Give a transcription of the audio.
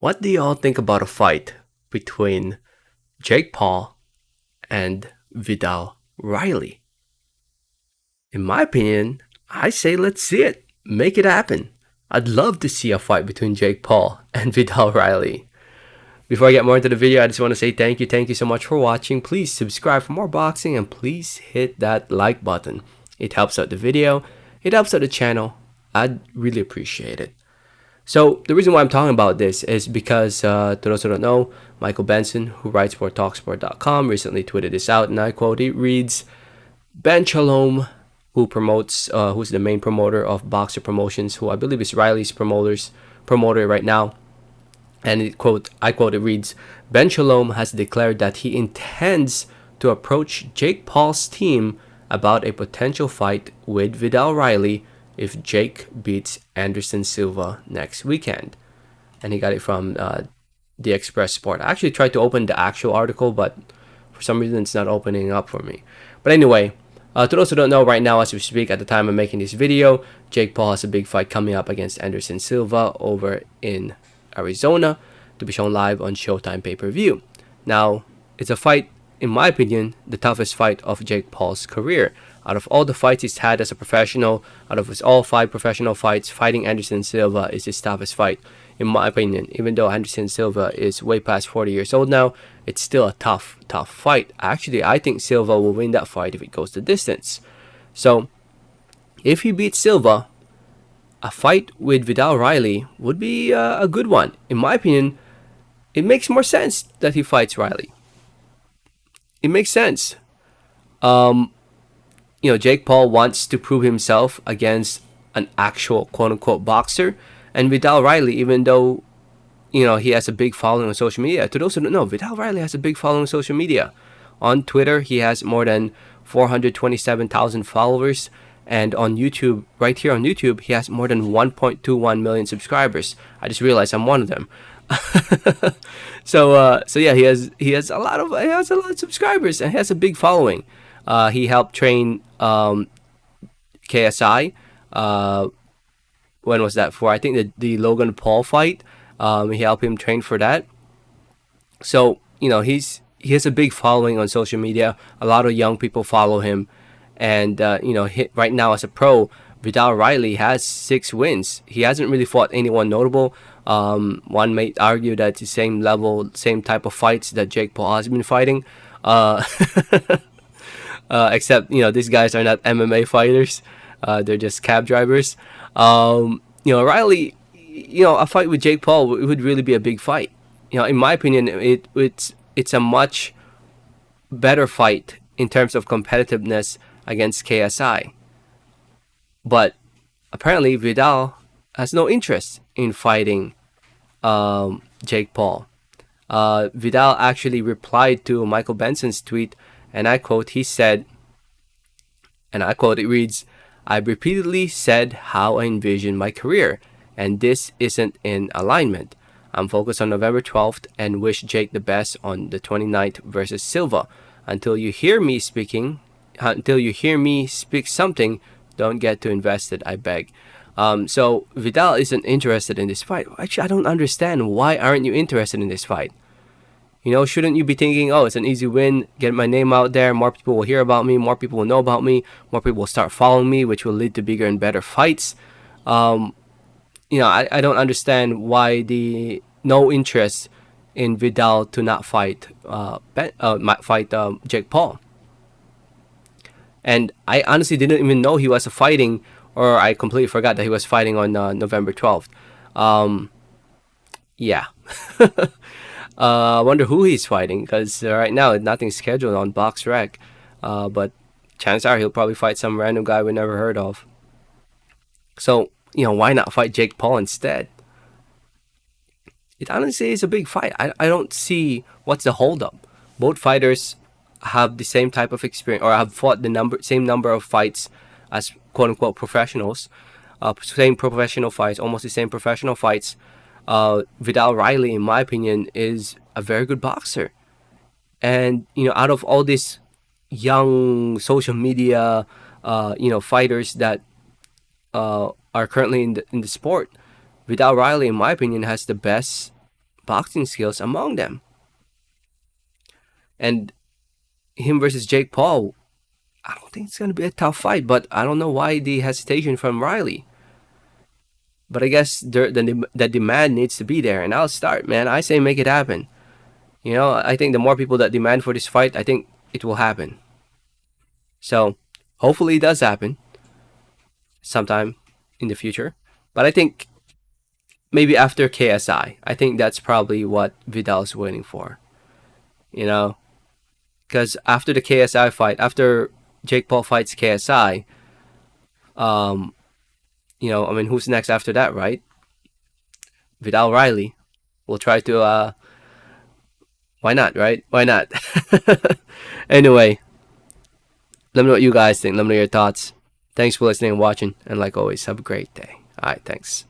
What do y'all think about a fight between Jake Paul and Vidal Riley? In my opinion, I say let's see it. Make it happen. I'd love to see a fight between Jake Paul and Vidal Riley. Before I get more into the video, I just want to say thank you so much for watching. Please subscribe for more boxing and please hit that like button. It helps out the video, it helps out the channel. I'd really appreciate it. So the reason why I'm talking about this is because, to those who don't know, Michael Benson, who writes for Talksport.com, recently tweeted this out, and I quote, it reads, Ben Shalom, who's the main promoter of Boxer Promotions, who I believe is Riley's promoter right now, and it reads, Ben Shalom has declared that he intends to approach Jake Paul's team about a potential fight with Vidal Riley if Jake beats Anderson Silva next weekend. And he got it from the Express Sport. I actually tried to open the actual article, but for some reason it's not opening up for me. But anyway, to those who don't know, right now as we speak, at the time of making this video, Jake Paul has a big fight coming up against Anderson Silva over in Arizona to be shown live on Showtime pay-per-view. Now, it's a fight, in my opinion, the toughest fight of Jake Paul's career. Out of all the fights he's had as a professional, out of his all 5 professional fights, fighting Anderson Silva is his toughest fight, in my opinion. Even though Anderson Silva is way past 40 years old now, it's still a tough fight. Actually, I think Silva will win that fight if it goes the distance. So, if he beats Silva, a fight with Vidal Riley would be a good one. In my opinion, it makes more sense that he fights Riley. It makes sense. Jake Paul wants to prove himself against an actual quote-unquote boxer. And Vidal Riley, even though, he has a big following on social media. To those who don't know, Vidal Riley has a big following on social media. On Twitter, he has more than 427,000 followers. And on YouTube, right here on YouTube, he has more than 1.21 million subscribers. I just realized I'm one of them. So yeah, he has a lot of subscribers and he has a big following. He helped train KSI. When was that for? I think the Logan Paul fight. He helped him train for that. So he has a big following on social media. A lot of young people follow him, and right now as a pro, Vidal Riley has 6 wins. He hasn't really fought anyone notable. One may argue that it's the same level, same type of fights that Jake Paul has been fighting. Except these guys are not MMA fighters. They're just cab drivers. Riley, a fight with Jake Paul would really be a big fight. In my opinion, it's a much better fight in terms of competitiveness against KSI. But apparently Vidal has no interest in fighting Jake Paul. Vidal actually replied to Michael Benson's tweet, and I quote, he said, and I quote, it reads, I've repeatedly said how I envision my career, and this isn't in alignment. I'm focused on November 12th and wish Jake the best on the 29th versus Silva. Until you hear me speak something, don't get too invested, I beg. So Vidal isn't interested in this fight. Actually, I don't understand. Why aren't you interested in this fight? Shouldn't you be thinking, oh, it's an easy win, get my name out there, more people will hear about me, more people will know about me, more people will start following me, which will lead to bigger and better fights. I don't understand why the no interest in Vidal to not fight Jake Paul. And I honestly didn't even know he was fighting, or I completely forgot that he was fighting on November 12th. Yeah. I wonder who he's fighting, because right now nothing's scheduled on BoxRec. But chances are he'll probably fight some random guy we never heard of. So, why not fight Jake Paul instead? It honestly is a big fight. I don't see what's the holdup. Both fighters have the same type of experience, or have fought the same number of fights as quote-unquote professionals. Same professional fights, almost the same professional fights. Vidal Riley, in my opinion, is a very good boxer. And, out of all these young social media, fighters that are currently in the sport, Vidal Riley, in my opinion, has the best boxing skills among them. And him versus Jake Paul, I don't think it's going to be a tough fight, but I don't know why the hesitation from Riley. But I guess the demand needs to be there, and I'll start, man. I say make it happen. I think the more people that demand for this fight, I think it will happen. So hopefully it does happen sometime in the future. But I think maybe after KSI, I think that's probably what Vidal's waiting for. You know, because after the KSI fight, after Jake Paul fights KSI, um, I mean, who's next after that, right? Vidal Riley. We'll try to. Why not, right? Why not? Anyway, let me know what you guys think. Let me know your thoughts. Thanks for listening and watching. And like always, have a great day. All right, thanks.